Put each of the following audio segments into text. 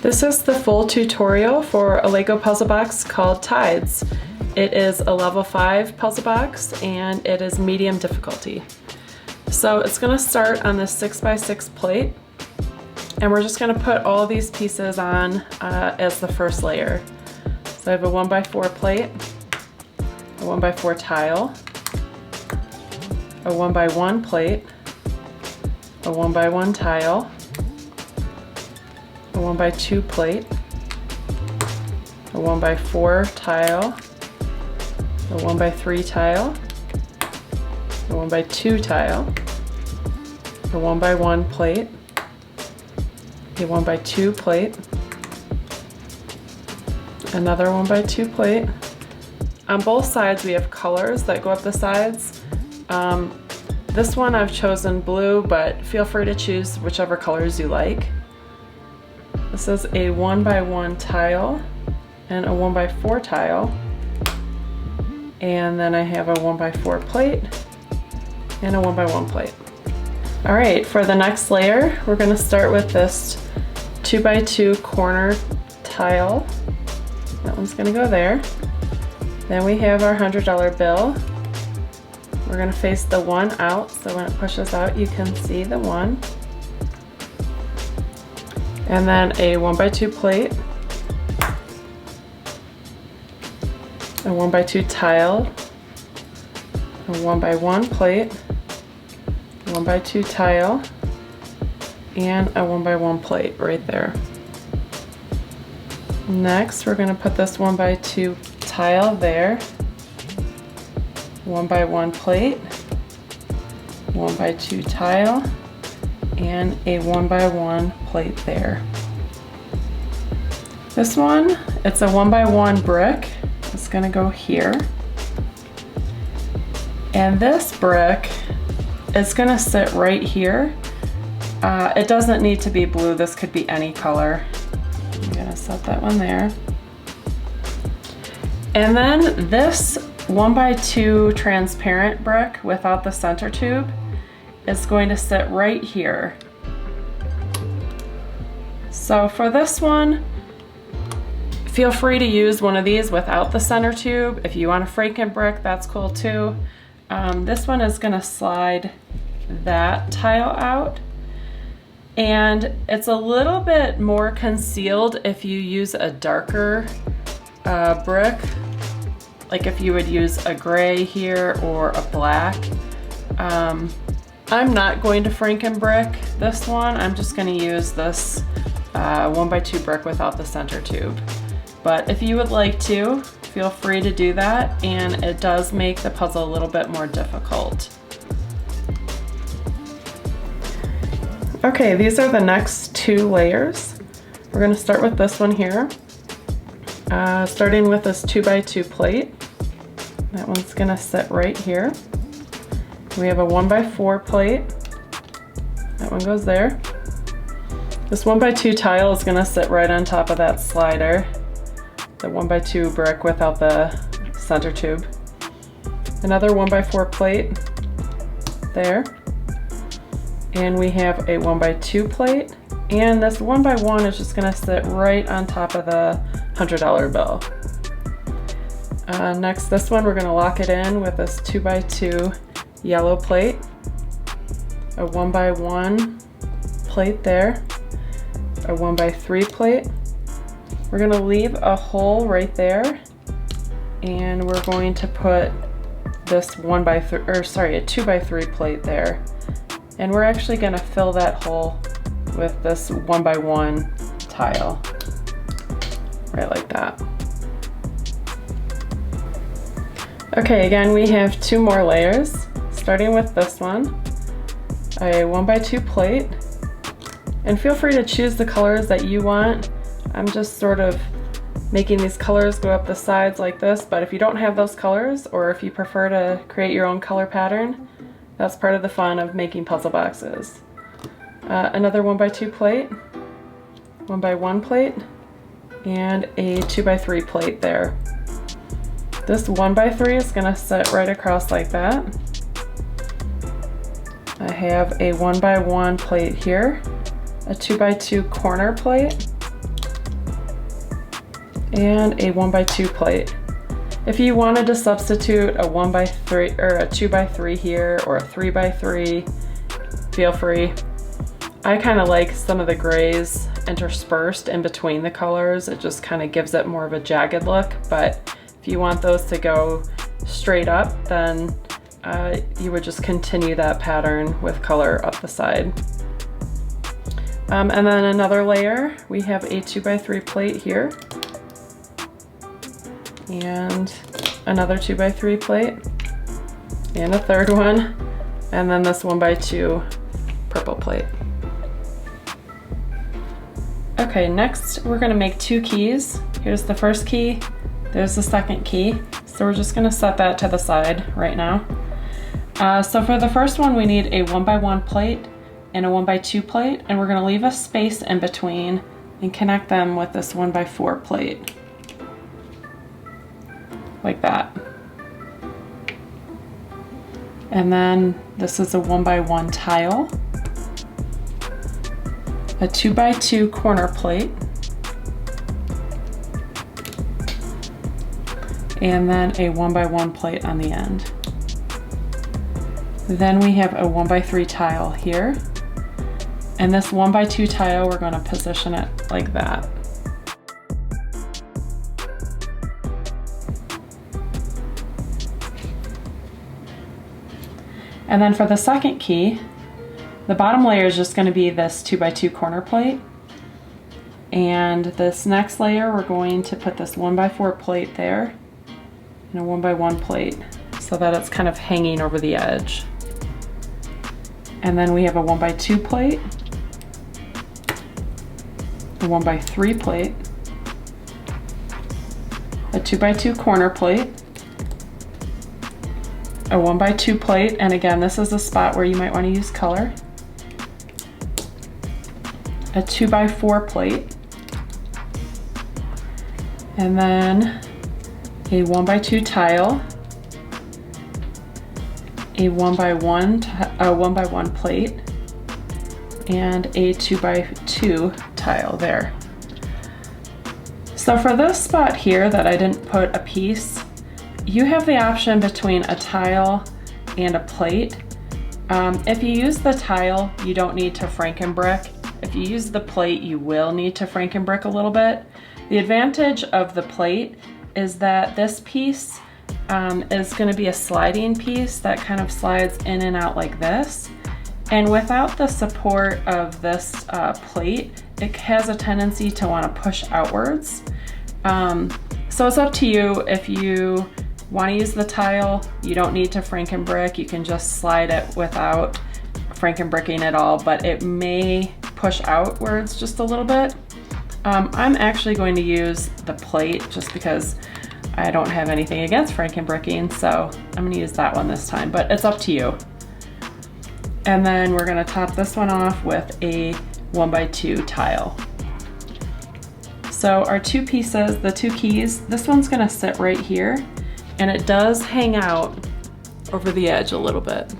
This is the full tutorial for a Lego puzzle box called TIDES. It is a level 5 puzzle box and it is medium difficulty. So it's going to start on this 6x6 plate and we're just going to put all these pieces on as the first layer. So I have a 1x4 plate, a 1x4 tile, a 1x1 plate, a 1x1 tile, a 1x2 plate, a 1x4 tile, a 1x3 tile, a 1x2 tile, a 1x1 plate, a 1x2 plate, another 1x2 plate. On both sides we have colors that go up the sides. This one I've chosen blue, but feel free to choose whichever colors you like. This is a 1x1 tile and a 1x4 tile. And then I have a 1x4 plate and a 1x1 plate. All right, for the next layer, we're gonna start with this 2x2 corner tile. That one's gonna go there. Then we have our $100 bill. We're gonna face the 1 out, so when it pushes out, you can see the 1. And then a 1x2 plate, a 1x2 tile, a 1x1 plate, a 1x2 tile, and a 1x1 plate right there. Next, we're going to put this 1x2 tile there, 1x1 plate, 1x2 tile, and a 1x1 plate there. This one, it's a 1x1 brick. It's gonna go here. And this brick is gonna sit right here. It doesn't need to be blue, this could be any color. I'm gonna set that one there. And then this 1x2 transparent brick without the center tube is going to sit right here. So for this one, feel free to use one of these without the center tube. If you want a Franken brick, that's cool too. This one is gonna slide that tile out. And it's a little bit more concealed if you use a darker brick. Like if you would use a gray here or a black. I'm not going to Franken brick this one. I'm just going to use this 1x2 brick without the center tube. But if you would like to, feel free to do that, and it does make the puzzle a little bit more difficult. Okay, these are the next 2 layers. We're going to start with this one here. Starting with this 2x2 plate. That one's going to sit right here. We have a 1x4 plate. That one goes there. This 1x2 tile is going to sit right on top of that slider. The 1x2 brick without the center tube. Another 1x4 plate there. And we have a 1x2 plate. And this 1x1 is just going to sit right on top of the $100 bill. Next, this one we're going to lock it in with this 2x2 yellow plate, a 1x1 plate there, a 1x3 plate. We're going to leave a hole right there, and we're going to put this a 2x3 plate there, and we're actually going to fill that hole with this 1x1 tile, right like that. Okay, again we have 2 more layers. Starting with this one, a 1x2 plate, and feel free to choose the colors that you want. I'm just sort of making these colors go up the sides like this, but if you don't have those colors, or if you prefer to create your own color pattern, that's part of the fun of making puzzle boxes. Another 1x2 plate, 1x1 plate, and a 2x3 plate there. This 1x3 is going to sit right across like that. I have a 1x1 plate here, a 2x2 corner plate, and a 1x2 plate. If you wanted to substitute a 1x3 or a 2x3 here or a 3x3, feel free. I kind of like some of the grays interspersed in between the colors. It just kind of gives it more of a jagged look, but if you want those to go straight up, then you would just continue that pattern with color up the side. And then another layer, we have a 2x3 plate here, and another 2x3 plate, and a third one, and then this 1x2 purple plate. Okay, next we're gonna make 2 keys. Here's the first key, there's the second key. So we're just gonna set that to the side right now. So for the first one, we need a 1x1 plate and a 1x2 plate, and we're gonna leave a space in between and connect them with this 1x4 plate. Like that. And then this is a 1x1 tile, a 2x2 corner plate, and then a 1x1 plate on the end. Then we have a 1x3 tile here, and this 1x2 tile, we're going to position it like that. And then for the second key, the bottom layer is just going to be this 2x2 corner plate. And this next layer, we're going to put this 1x4 plate there and a 1x1 plate so that it's kind of hanging over the edge. And then we have a 1x2 plate, a 1x3 plate, a 2x2 corner plate, a 1x2 plate, and again, this is a spot where you might want to use color, a 2x4 plate, and then a 1x2 tile, a 1x1 plate, and a 2x2 tile there. So for this spot here that I didn't put a piece, you have the option between a tile and a plate. If you use the tile, you don't need to frankenbrick. If you use the plate, you will need to frankenbrick a little bit. The advantage of the plate is that this piece is going to be a sliding piece that kind of slides in and out like this. And without the support of this plate, it has a tendency to want to push outwards. So it's up to you. If you want to use the tile, you don't need to frankenbrick. You can just slide it without frankenbricking at all, but it may push outwards just a little bit. I'm actually going to use the plate just because I don't have anything against frankenbricking, so I'm going to use that one this time, but it's up to you. And then we're going to top this one off with a 1x2 tile. So our 2 pieces, the 2 keys, this one's going to sit right here, and it does hang out over the edge a little bit,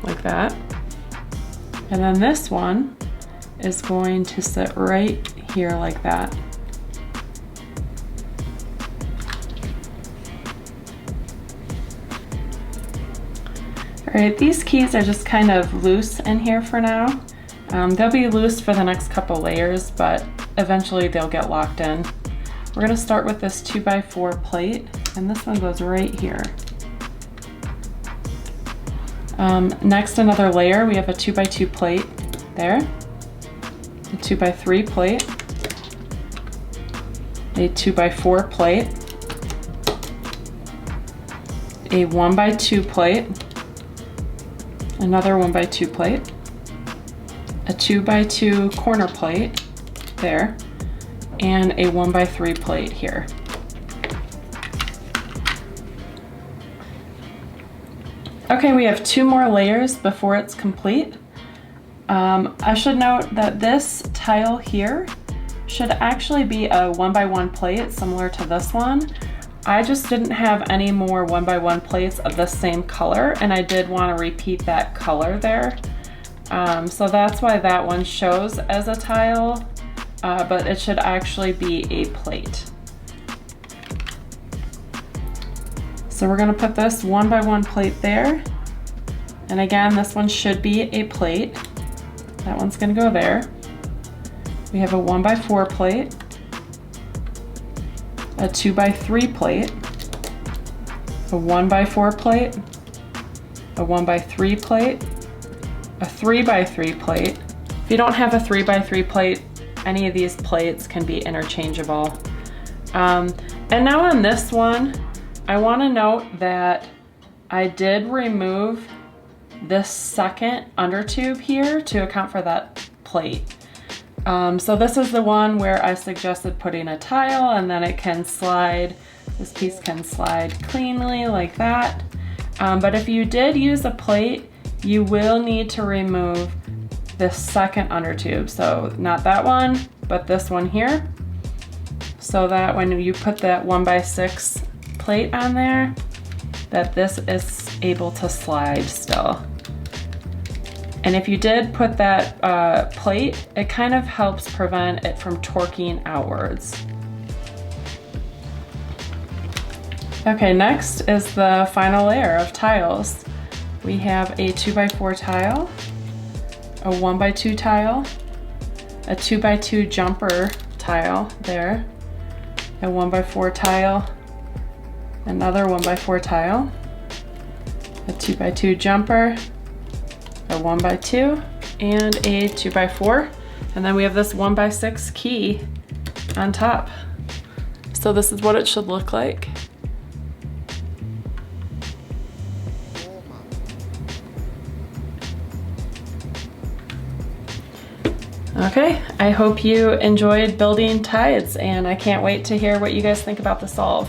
like that. And then this one is going to sit right here like that. All right, these keys are just kind of loose in here for now. They'll be loose for the next couple layers, but eventually they'll get locked in. We're gonna start with this 2x4 plate, and this one goes right here. Next, another layer, we have a 2x2 plate there, a 2x3 plate, a 2x4 plate, a 1x2 plate, another 1x2 plate, a 2x2 corner plate there, and a 1x3 plate here. Okay, we have 2 more layers before it's complete. I should note that this tile here should actually be a 1x1 plate similar to this one. I just didn't have any more 1x1 plates of the same color, and I did want to repeat that color there. So that's why that one shows as a tile. but it should actually be a plate. So we're gonna put this 1 by 1 plate there. And again, this one should be a plate. That one's gonna go there. We have a 1 by 4 plate, a 2 by 3 plate, a 1 by 4 plate, a 1 by 3 plate, a 3 by 3 plate. If you don't have a 3 by 3 plate, any of these plates can be interchangeable. And now on this one, I want to note that I did remove this second undertube here to account for that plate. So this is the one where I suggested putting a tile, and then it can slide, this piece can slide cleanly like that. But if you did use a plate, you will need to remove this second undertube. So not that one, but this one here. So that when you put that 1 by 6 plate on there, that this is able to slide still. And if you did put that plate, it kind of helps prevent it from torquing outwards. Okay, next is the final layer of tiles. We have a 2 by 4 tile, a 1 by 2 tile, a 2 by 2 jumper tile there, a 1 by 4 tile, another 1 by 4 tile, a 2 by 2 jumper, a 1 by 2, and a 2 by 4. And then we have this 1 by 6 key on top. So this is what it should look like. Okay, I hope you enjoyed building tides, and I can't wait to hear what you guys think about the solve.